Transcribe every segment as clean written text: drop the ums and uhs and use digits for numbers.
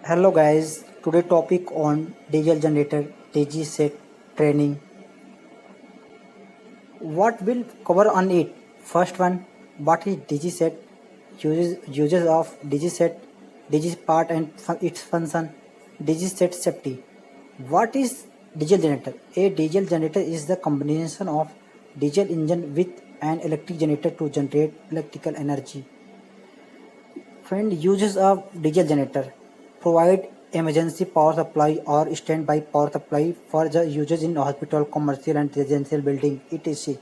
Hello guys, today topic on diesel generator DG set training. What will cover on it? First one, what is DG set? Uses of DG set, DG part and its function. DG set safety. What is diesel generator? A diesel generator is the combination of diesel engine with an electric generator to generate electrical energy. Friend, uses of diesel generator provide emergency power supply or standby power supply for the users in hospital, commercial and residential building etc.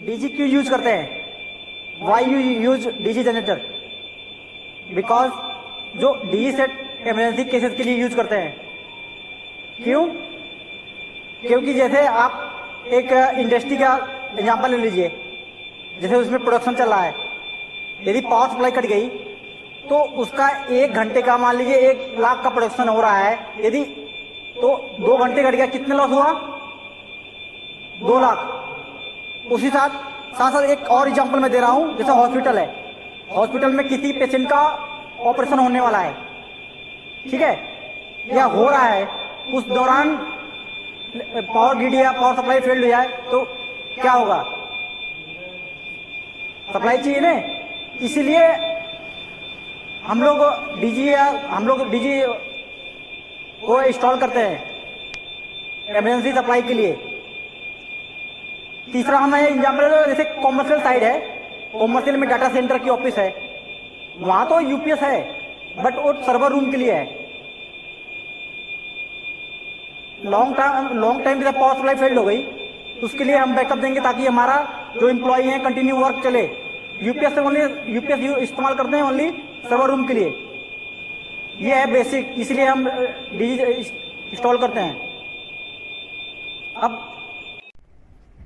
DG क्यों use करते हैं? Why you use DG generator? Because जो DG set emergency cases के लिए use करते हैं. क्यों? क्योंकि जैसे आप एक इंडस्ट्री का एग्जांपल ले लीजिए, जैसे उसमें प्रोडक्शन चल रहा है, यदि पावर सप्लाई कट गई तो उसका 1 घंटे का मान लीजिए 1 लाख का प्रोडक्शन हो रहा है, यदि तो 2 घंटे कट गया, कितने लॉस हुआ? 2 लाख. उसी साथ साथ एक और एग्जांपल मैं दे रहा हूं, जैसे हॉस्पिटल है, हॉस्पिटल में किसी पेशेंट का ऑपरेशन होने वाला है, ठीक है, या हो रहा है, उस दौरान पावर ग्रिड या पावर सप्लाई फेल्ड हो जाए तो क्या होगा? सप्लाई चाहिए ना. इसीलिए हम लोग डीजी को इंस्टॉल करते हैं इमरजेंसी सप्लाई के लिए. तीसरा हमें एग्जाम्पल, जैसे कॉमर्शियल साइड है, कॉमर्शियल में डाटा सेंटर की ऑफिस है, वहां तो यूपीएस है बट वो सर्वर रूम के लिए है. लॉन्ग टाइम के पावर सप्लाई फेल्ड हो गई तो उसके लिए हम बैकअप देंगे ताकि हमारा जो एम्प्लॉई है कंटिन्यू वर्क चले. यूपीएस इस्तेमाल करते हैं ओनली सर्वर रूम के लिए. ये है बेसिक, इसलिए हम डीजी इंस्टॉल करते हैं. अब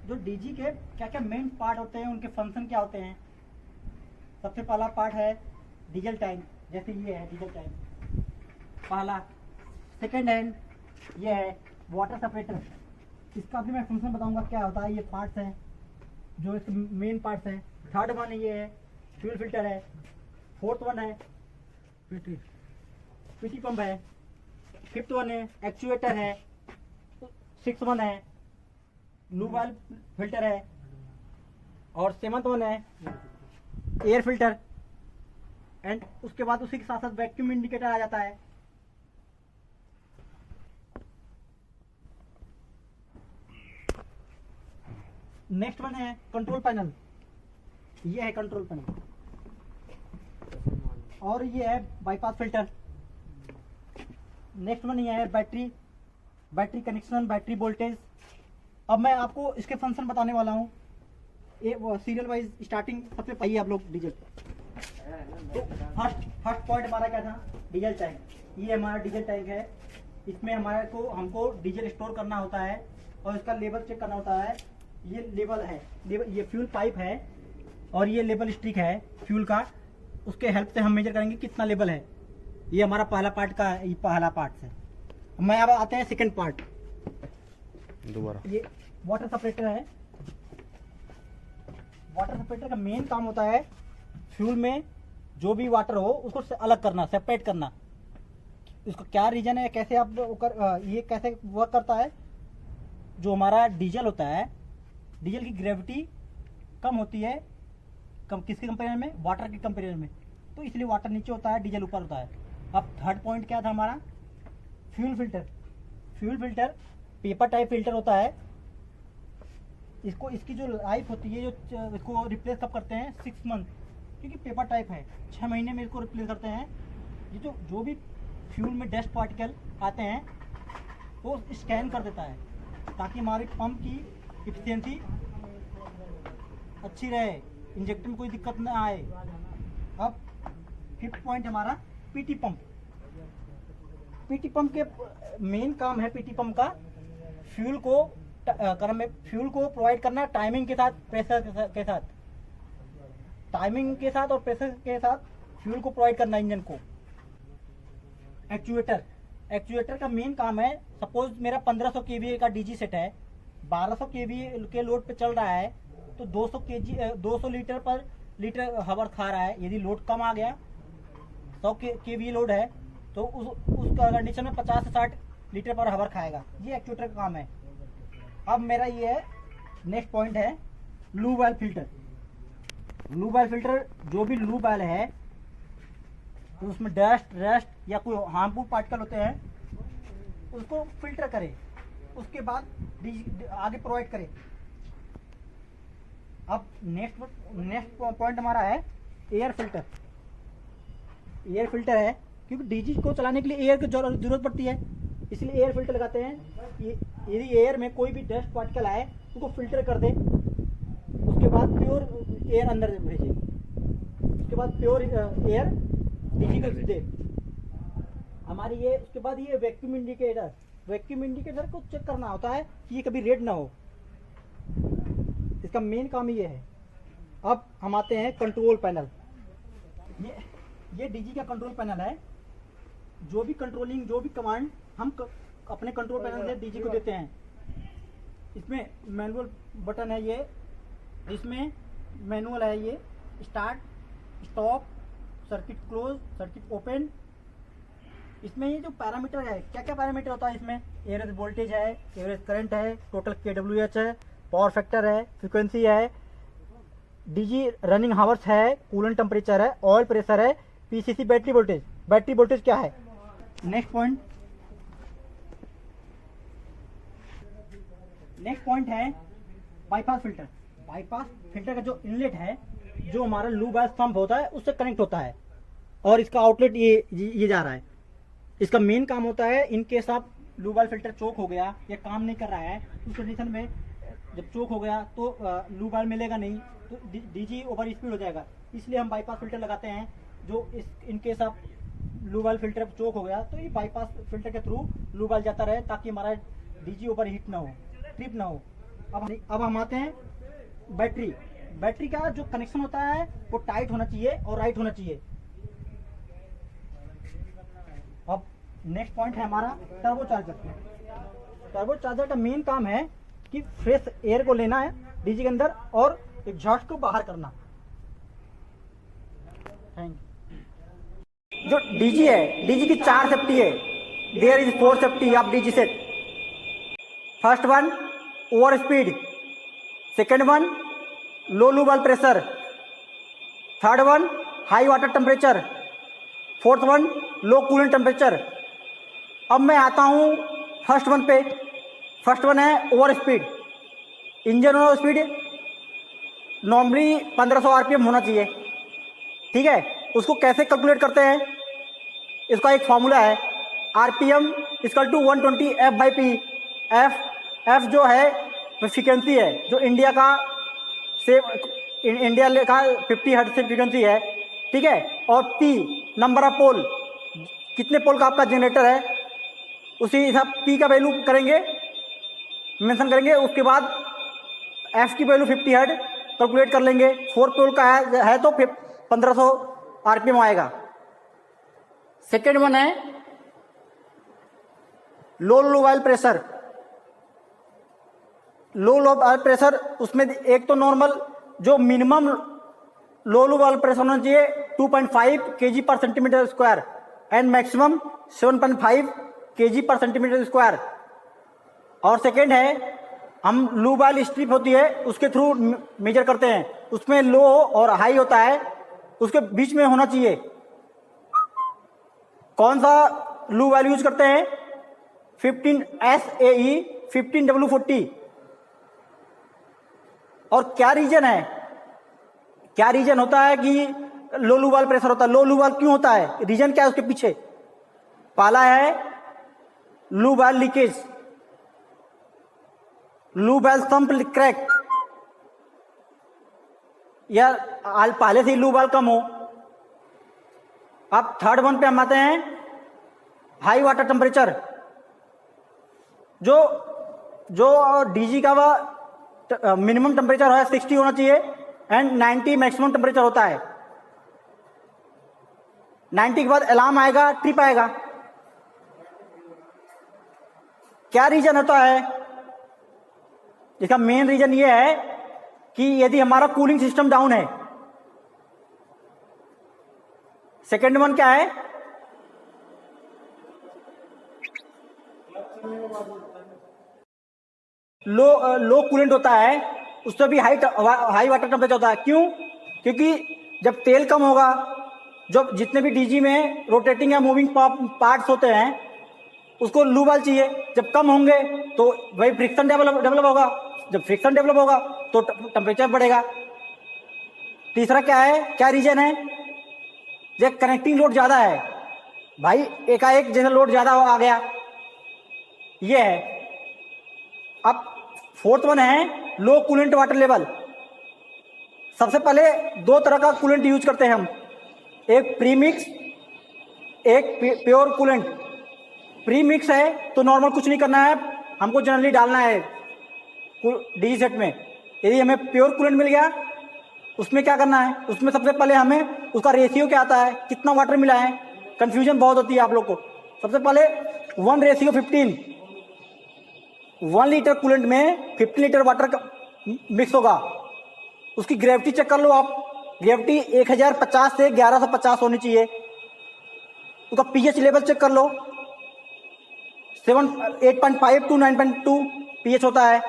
जो डीजी के क्या क्या मेन पार्ट होते हैं, उनके फंक्शन क्या होते हैं. सबसे पहला पार्ट है डीजल टैंक, जैसे ये है डीजल टैंक पहला. सेकेंड हैंड ये है वाटर सेपरेटर, इसका भी मैं फंक्शन बताऊंगा क्या होता है. ये पार्ट्स हैं जो इसके मेन पार्ट्स हैं. थर्ड वन ये है फ्यूल फिल्टर है. फोर्थ वन है पीटी पंप है. फिफ्थ वन है एक्चुएटर है. सिक्स वन है लूब वाल्व फिल्टर है. और सेवंथ वन है एयर फिल्टर. एंड उसके बाद उसी के साथ साथ वैक्यूम इंडिकेटर आ जाता है. नेक्स्ट वन है कंट्रोल पैनल. ये है कंट्रोल पैनल. और ये है बाईपास फिल्टर. नेक्स्ट वन ये है बैटरी कनेक्शन, बैटरी वोल्टेज. अब मैं आपको इसके फंक्शन बताने वाला हूँ. सीरियल वाइज स्टार्टिंग सबसे पहले आप लोग डीजल. तो फर्स्ट पॉइंट हमारा क्या था? Diesel tank. ये हमारा डीजल टैंक है. इसमें हमको डीजल स्टोर करना होता है और इसका लेवल चेक करना होता है. ये लेवल है, ये फ्यूल पाइप है और ये लेवल स्टिक है फ्यूल का. उसके हेल्प से हम मेजर करेंगे कितना लेवल है. ये हमारा पहला पार्ट है. मैं अब आते हैं सेकंड पार्ट. दोबारा ये वाटर सेपरेटर है. वाटर सेपरेटर का मेन काम होता है फ्यूल में जो भी वाटर हो उसको अलग करना, सेपरेट करना. इसका क्या रीजन है, कैसे आप ये कैसे वर्क करता है? जो हमारा डीजल होता है, डीजल की ग्रेविटी कम होती है किसके कंपेरिजन में? वाटर के कंपेरिजन में. तो इसलिए वाटर नीचे होता है, डीजल ऊपर होता है. अब थर्ड पॉइंट क्या था हमारा? Fuel filter paper type filter होता है. इसकी जो लाइफ होती है, जो इसको रिप्लेस कब करते हैं? 6 मंथ, क्योंकि पेपर टाइप है, 6 महीने में इसको रिप्लेस करते हैं. ये जो भी फ्यूल में डस्ट पार्टिकल आते हैं वो स्कैन कर देता है ताकि हमारी पंप की इफिशियंसी अच्छी रहे, इंजेक्टर में कोई दिक्कत ना आए. अब फिफ्थ पॉइंट हमारा पीटी पंप के मेन काम है. पीटी पंप का फ्यूल को प्रोवाइड करना टाइमिंग के साथ, प्रेशर के साथ. टाइमिंग के साथ और प्रेशर के साथ फ्यूल को प्रोवाइड करना इंजन को. एक्चुएटर का मेन काम है, सपोज मेरा 1500 केवीए का डीजी सेट है, 1200 केवीए के लोड पे चल रहा है तो 200 लीटर पर लीटर हवर खा रहा है. यदि लोड कम आ गया, 100 केवीए लोड है तो उस कंडीशन में 50 से 60 लीटर पर हावर खाएगा। ये एक्चुएटर का काम है। अब मेरा ये है नेक्स्ट पॉइंट है lube oil filter. Lube oil filter, जो भी लूब ऑयल है तो उसमें डस्ट रेस्ट या कोई हार्मफुल पार्टिकल होते हैं उसको फिल्टर करे, उसके बाद आगे प्रोवाइड करे। अब नेक्स्ट पॉइंट हमारा है एयर फिल्टर। एयर फिल्टर है क्योंकि डीजी को चलाने के लिए एयर की जरूरत पड़ती है, इसलिए एयर फिल्टर लगाते हैं। यदि एयर में कोई भी डस्ट पार्टिकल आए उसको फिल्टर कर दे, उसके बाद प्योर एयर अंदर भेजे, उसके बाद प्योर एयर डीजी को दे हमारी ये। उसके बाद ये वैक्यूम इंडिकेटर, वैक्यूम इंडिकेटर को चेक करना होता है कि ये कभी रेड ना हो, इसका मेन काम ये है। अब हम आते हैं कंट्रोल पैनल। ये डीजी का कंट्रोल पैनल है। जो भी कंट्रोलिंग, जो भी कमांड हम अपने कंट्रोल पैनल से डीजी को देते हैं। इसमें मैनुअल बटन है, ये इसमें मैनुअल है, ये start stop circuit close circuit open. इसमें ये जो पैरामीटर है, क्या क्या पैरामीटर होता है इसमें, एवरेज वोल्टेज है, एवरेज करंट है, टोटल KWH है, पावर फैक्टर है, फ्रीक्वेंसी है, डीजी रनिंग हावर्स है, कूलेंट टेम्परेचर है, ऑयल प्रेशर है, PCC battery voltage. Battery voltage क्या है। नेक्स्ट पॉइंट है बाईपास फिल्टर। बाईपास फिल्टर का जो इनलेट है, जो हमारा लूब ऑयल पंप होता है उससे कनेक्ट होता है और इसका आउटलेट ये जा रहा है। इसका मेन काम होता है, इन केस आप लूब ऑयल फिल्टर चोक हो गया या काम नहीं कर रहा है, उस कंडीशन में जब चोक हो गया तो लूब ऑयल मिलेगा नहीं, तो डीजी ओवर स्पीड हो जाएगा। इसलिए हम बाईपास फिल्टर लगाते हैं। जो इन केस आप लूब ऑयल फिल्टर चोक हो गया तो ये बाईपास फिल्टर के थ्रू लूब ऑयल जाता रहे, ताकि हमारा डीजी ओवर हीट ना हो, ट्रिप ना हो। अब हम आते हैं बैटरी। बैटरी का जो कनेक्शन होता है वो टाइट होना चाहिए और राइट होना चाहिए। अब नेक्स्ट पॉइंट है हमारा टर्बो चार्जर। टर्बो चार्जर का मेन काम है कि फ्रेश एयर को लेना है डीजी के अंदर और एग्जॉस्ट को बाहर करना। Thank you. जो डीजी है, डीजी की 4 सेफ्टी है। There is 4 safety of DG set. First one over speed, second one low lube oil pressure, third one high water temperature, fourth one low coolant temperature. अब मैं आता हूँ first one पे। First one है over speed. Engine over speed normally 1500 RPM होना चाहिए, ठीक है। उसको कैसे कैलकुलेट करते हैं, इसका एक फॉर्मूला है, RPM equal to 120 F/P। F जो है फ्रीक्वेंसी है, जो इंडिया का का 50 हर्ट्ज से फ्रीक्वेंसी है, ठीक है। और पी नंबर ऑफ पोल, कितने पोल का आपका जनरेटर है, उसी हिसाब पी का वैल्यू करेंगे, मेंशन करेंगे। उसके बाद एफ की वैल्यू 50 हर्ट्ज कैलकुलेट कर लेंगे। 4 पोल का है तो फिर 1500 आरपीएम आएगा। सेकेंड वन है लो लूब ऑयल प्रेशर। लो लूब ऑयल प्रेशर, उसमें एक तो नॉर्मल जो मिनिमम लो लूब ऑयल प्रेशर होना चाहिए 2.5 kg पर centimetre square and maximum 7.5 kg पर सेंटीमीटर स्क्वायर। और सेकेंड है हम लूब ऑयल स्ट्रिप होती है उसके थ्रू मेजर करते हैं, उसमें लो और हाई होता है, उसके बीच में होना चाहिए। कौन सा लूब ऑयल यूज करते हैं, 15 SAE 15W40। और क्या रीजन है, क्या रीजन होता है कि लो लूब ऑयल प्रेशर होता है। लो लूब ऑयल क्यों होता है, रीजन क्या है उसके पीछे। पहला है lube oil leakage, lube oil sump crack, या पहले से ही लूब ऑयल कम हो। अब थर्ड वन पे हम आते हैं हाई वाटर टेम्परेचर। जो डीजी का वह मिनिमम टेम्परेचर है 60 होना चाहिए एंड 90 मैक्सिमम टेम्परेचर होता है। 90 के बाद अलार्म आएगा, ट्रिप आएगा। क्या रीजन होता है, इसका मेन रीजन ये है कि यदि हमारा कूलिंग सिस्टम डाउन है। सेकेंड वन क्या है, लो कूलेंट होता है उससे भी हाई वाटर टेम्परेचर होता है। क्यों? क्योंकि जब तेल कम होगा, जो जितने भी डीजी में रोटेटिंग या मूविंग पार्ट्स होते हैं उसको लू बल चाहिए। जब कम होंगे तो वही फ्रिक्शन डेवलप होगा। जब फ्रिक्शन डेवलप होगा तो टेम्परेचर बढ़ेगा। तीसरा क्या है, क्या रीजन है? जब कनेक्टिंग लोड ज्यादा है भाई, एकाएक जैसे लोड ज्यादा आ गया, ये है। अब फोर्थ वन है लो कूलेंट वाटर लेवल। सबसे पहले दो तरह का कूलेंट यूज करते हैं हम, एक प्रीमिक्स, एक प्योर कूलेंट। प्रीमिक्स है तो नॉर्मल कुछ नहीं करना है, हमको जनरली डालना है डीजी सेट में। यदि हमें प्योर कूलेंट मिल गया, उसमें क्या करना है, उसमें सबसे पहले हमें उसका रेशियो क्या आता है, कितना वाटर मिला है। कंफ्यूजन बहुत होती है आप लोग को। सबसे पहले 1:15, 1 लीटर कूलेंट में 15 लीटर वाटर मिक्स होगा। उसकी ग्रेविटी चेक कर लो आप, ग्रेविटी 1050 से 1150 होनी चाहिए। उसका पीएच लेवल चेक कर लो, 8.5 to 9.2 पीएच होता है।